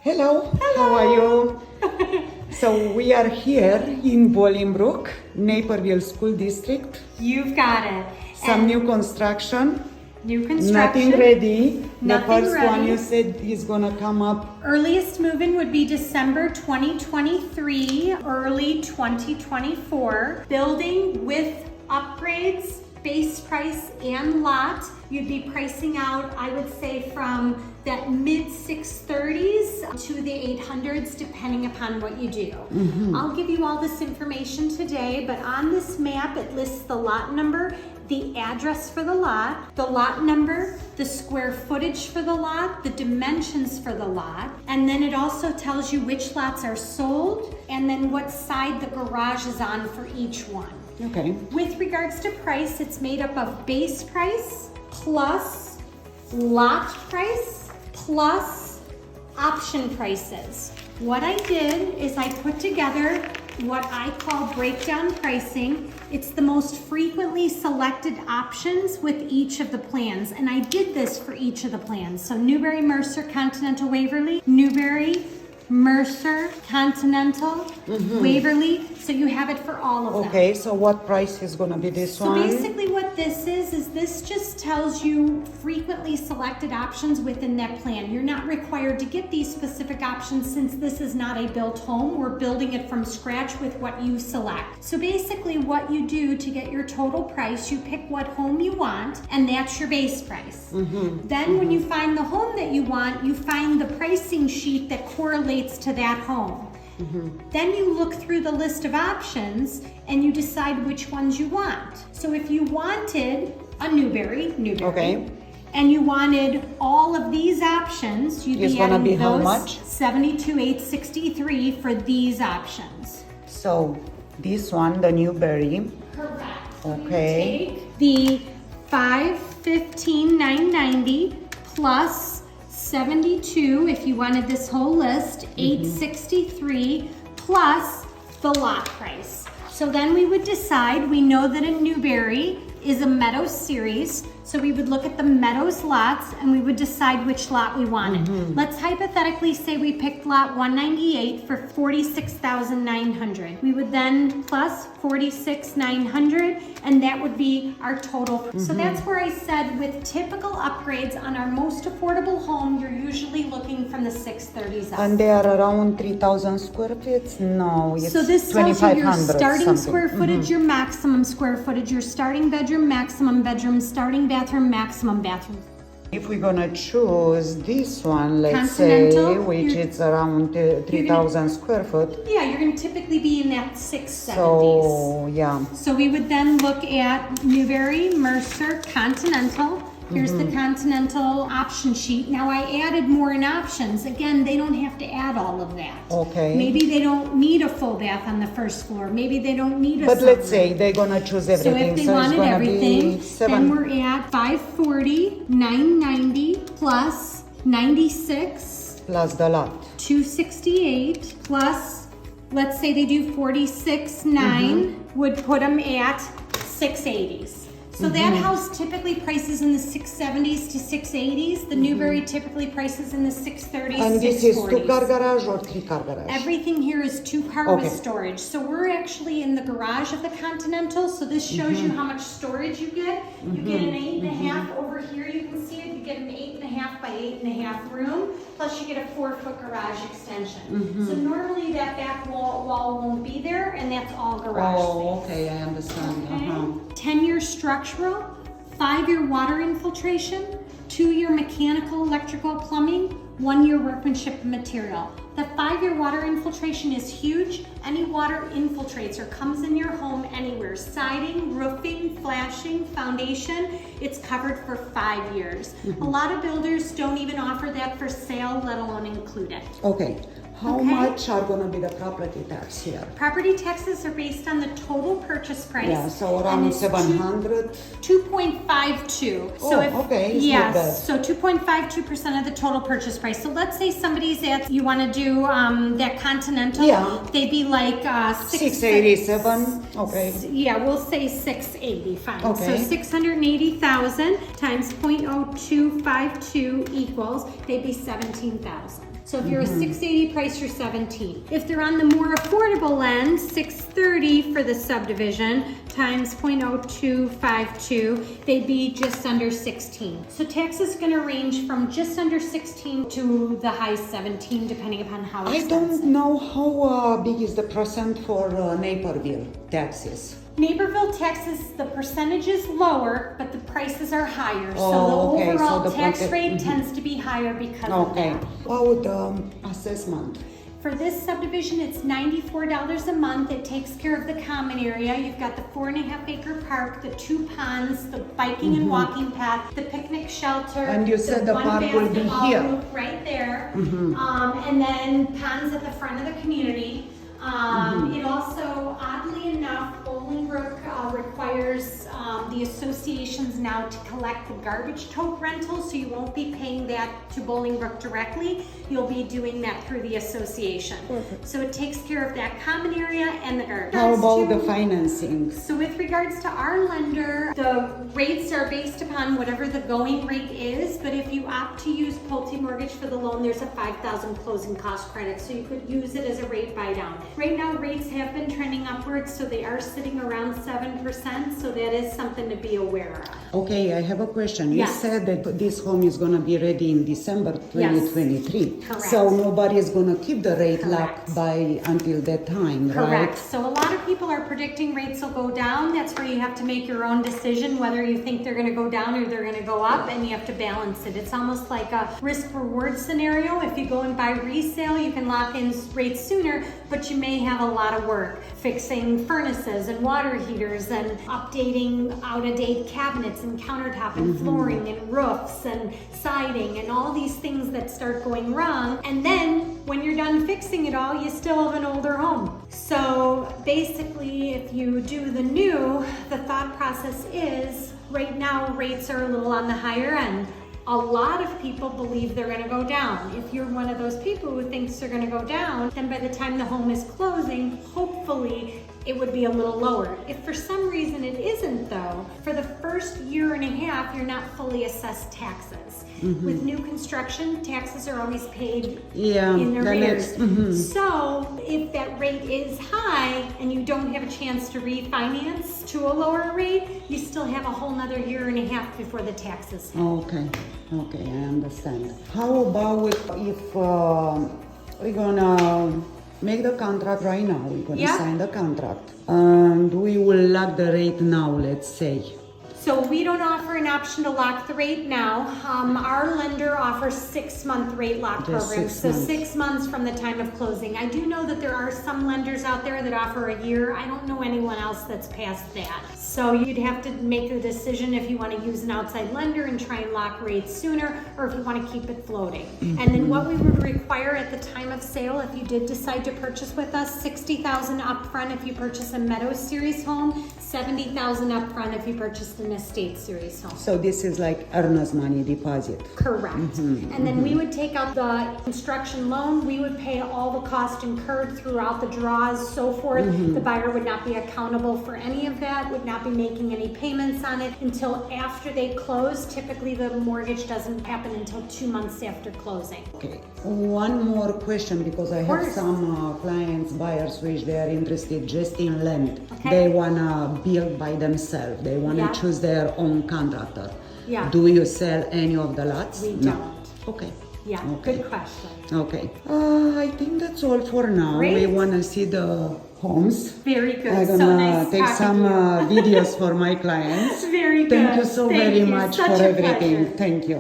Hello, how are you? So we are here in Bolingbrook, Naperville School District. You've got it. Some new construction. Nothing ready. The Nothing first one ready. you said is gonna come up. Earliest move-in would be December 2023, early 2024. Building with upgrades, base price and lot. You'd be pricing out, I would say, from that mid 630s to the 800s, depending upon what you do. I'll give you all this information today, but on this map, it lists the lot number, the address for the lot number, the square footage for the lot, the dimensions for the lot, and then it also tells you which lots are sold and then what side the garage is on for each one. Okay. With regards to price, it's made up of base price plus lot price plus option prices. What I did is I put together what I call breakdown pricing. It's the most frequently selected options with each of the plans, and I did this for each of the plans. So Newbury, Mercer, Continental, Waverly, Newbury, Mercer, Continental, Waverly, so you have it for all of them. Okay, so what price is gonna be this So one? basically what this is this just tells you frequently selected options within that plan. You're not required to get these specific options since this is not a built home. We're building it from scratch with what you select. So basically what you do to get your total price, you pick what home you want, and that's your base price. Then when you find the home that you want, you find the pricing sheet that correlates to that home. Then you look through the list of options and you decide which ones you want. So if you wanted a Newbury, Okay. and you wanted all of these options, you'd It's be gonna adding be how those much? 72,863 for these options. So this one, the Newbury. Correct. Okay. Take the 515,990 plus 72 if you wanted this whole list, 863 plus the lot price. So then we would decide, we know that a Newbury is a Meadows series, so we would look at the Meadows lots and we would decide which lot we wanted. Let's hypothetically say we picked lot 198 for 46,900. We would then plus 46,900 and that would be our total. So that's where I said with typical upgrades on our most affordable home, you're usually looking from the 630s up. And they are around 3,000 square feet? No, it's So this tells you your 2,500 starting something. square footage, your maximum square footage, your starting bedroom, maximum bedroom, starting bathroom, maximum bathroom. If we're gonna choose this one, let's Continental, say, which you're- is around 3,000 square foot. Yeah, you're gonna typically be in that 670s. So, yeah. So we would then look at Newbury, Mercer, Continental. Here's the Continental option sheet. Now I added more in options. Again, they don't have to add all of that. Okay. Maybe they don't need a full bath on the first floor. Maybe they don't need a But let's sunroom. say they're gonna choose So everything. if they it's wanted gonna everything, be then we're at 540, 990 plus 96, plus the lot. 268 plus, let's say they do 46.9, would put them at 680s. So that house typically prices in the 670s to 680s. The Newbury typically prices in the 630s, And this is 640s. 2-car garage or 3-car garage? Everything here is 2-car Okay. with storage. So we're actually in the garage of the Continental. So this shows you how much storage you get. You get an 8.5 over here. You can see it. You get an 8.5 by 8.5 room. Plus you get a 4-foot garage extension. So normally that back wall won't be there, and that's all garage space. Oh, okay, I understand. Okay. 10-year structural, 5-year water infiltration, 2-year mechanical, electrical, plumbing, 1-year workmanship and material. The 5-year water infiltration is huge. Any water infiltrates or comes in your home anywhere. Siding, roofing, flashing, foundation, it's covered for 5 years. A lot of builders don't even offer that for sale, let alone include it. Okay. How Okay. much are gonna be the property tax here? Property taxes are based on the total purchase price. Yeah, so and around it's 700. 2.52. Oh, okay, it's not bad. Yes, so 2.52% of the total purchase price. So let's say somebody's at, you want to do that Continental. Yeah. They'd be like 687. Okay. Yeah, we'll say 680. Fine. Okay. So 680,000 times 0.0252 equals, they'd be 17,000. So if you're a 680 price, you're 17. If they're on the more affordable end, 630 for the subdivision times 0.0252, they'd be just under 16. So tax is going to range from just under 16 to the high 17, depending upon how I expensive. don't know how big is the percent for Naperville taxes. Naperville taxes, the percentage is lower, but the prices are higher. So the Oh, okay. So overall the tax pocket- rate tends to be higher because of Okay. that. About assessment. For this subdivision, it's $94 a month. It takes care of the common area. You've got the 4.5 acre park, the 2 ponds, the biking and walking path, the picnic shelter. And you said the one park will be basketball here. hoop right there. And then ponds at the front of the community. It also, oddly enough, Bolingbrook requires the associations now to collect the garbage tote rental, so you won't be paying that to Bolingbrook directly. You'll be doing that through the association. Perfect. So it takes care of that common area and the garbage. How about Regards the to- financing? So with regards to our lender, the rates are based upon whatever the going rate is, but if you opt to use Pulte Mortgage for the loan, there's a $5,000 closing cost credit, so you could use it as a rate buy down. Right now, rates have been trending upwards, so they are sitting around 7%, so that is something to be aware of. Okay, I have a question. You Yes. said that this home is going to be ready in December 2023. Correct. So nobody is going to keep the rate Correct. locked by until that time, Correct. right? So a lot of people are predicting rates will go down. That's where you have to make your own decision whether you think they're going to go down or they're going to go up, and you have to balance it. It's almost like a risk-reward scenario. If you go and buy resale, you can lock in rates sooner, but you may have a lot of work fixing furnaces and water heaters and updating out-of-date cabinets and countertop and flooring and roofs and siding and all these things that start going wrong. And then when you're done fixing it all, you still have an older home. So basically, if you do the new, the thought process is right now rates are a little on the higher end. A lot of people believe they're going to go down. If you're one of those people who thinks they're going to go down, then by the time the home is closing, hopefully it would be a little lower. If for some reason it isn't though, for the first year and a half, you're not fully assessed taxes. With new construction, taxes are always paid Yeah, in the arrears. next- So if that rate is high and you don't have a chance to refinance to a lower rate, you still have a whole nother year and a half before the taxes hit. Okay, okay, I understand. How about if we're gonna make the contract right now? We're gonna Yeah. sign the contract, and we will lock the rate now. Let's say. So we don't offer an option to lock the rate now. Our lender offers 6-month rate lock Just programs, 6 so months. 6 months from the time of closing. I do know that there are some lenders out there that offer a year. I don't know anyone else that's past that. So you'd have to make a decision if you want to use an outside lender and try and lock rates sooner, or if you want to keep it floating. And then what we would require at the time of sale, if you did decide to purchase with us, $60,000 upfront if you purchase a Meadows Series home, $70,000 upfront if you purchased an Estate Series home. So this is like earnest money deposit. Correct. And then we would take out the construction loan. We would pay all the cost incurred throughout the draws, so forth. The buyer would not be accountable for any of that, would not be making any payments on it until after they close. Typically, the mortgage doesn't happen until 2 months after closing. Okay. One more question, because I have course. some clients, buyers, which they are interested just in land. Okay. They wanna build by themselves. They wanna Yeah. choose their own contractor. Yeah. Do you sell any of the lots? We No. don't. Okay. Yeah, Okay. good question. Okay. I think that's all for now. Great. We wanna see the homes. Very good. I'm So gonna nice take talking some to you. videos for my clients. Very good. Thank you so Thank very you. much Such for a everything. pleasure. Thank you.